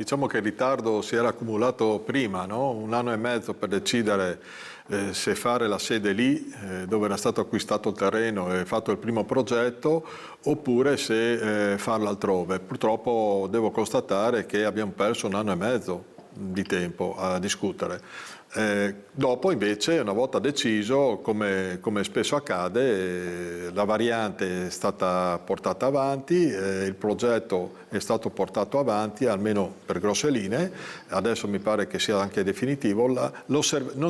diciamo che il ritardo si era accumulato prima, no? 1 anno e mezzo per decidere se fare la sede lì, dove era stato acquistato il terreno e fatto il primo progetto, oppure se farlo altrove. Purtroppo devo constatare che abbiamo perso 1 anno e mezzo di tempo a discutere. Dopo invece, una volta deciso, come spesso accade, la variante è stata portata avanti, il progetto è stato portato avanti, almeno per grosse linee, adesso mi pare che sia anche definitivo. Non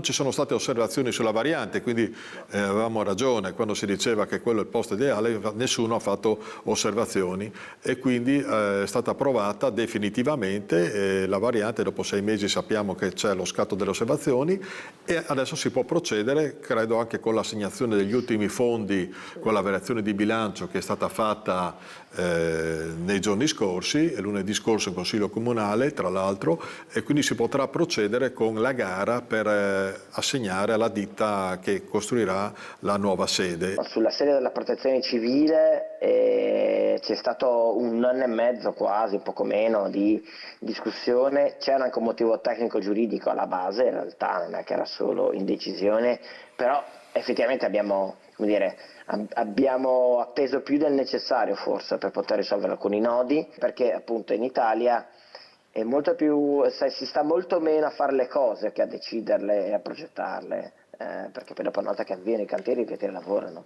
ci sono state osservazioni sulla variante, quindi avevamo ragione quando si diceva che quello è il posto ideale, nessuno ha fatto osservazioni e quindi è stata approvata definitivamente la variante. Dopo 6 mesi sappiamo che c'è lo scatto delle osservazioni e adesso si può procedere, credo anche con l'assegnazione degli ultimi fondi, con la variazione di bilancio che è stata fatta nei giorni scorsi, lunedì scorso in Consiglio Comunale tra l'altro, e quindi si potrà procedere con la gara per assegnare alla ditta che costruirà la nuova sede. Sulla sede della protezione civile c'è stato 1 anno e mezzo quasi, poco meno, di discussione. C'era anche un motivo tecnico-giuridico alla base, in realtà non è che era solo indecisione, però effettivamente abbiamo atteso più del necessario forse per poter risolvere alcuni nodi, perché appunto in Italia è molto più, si sta molto meno a fare le cose che a deciderle e a progettarle, perché poi dopo una volta che avviene i cantieri lavorano.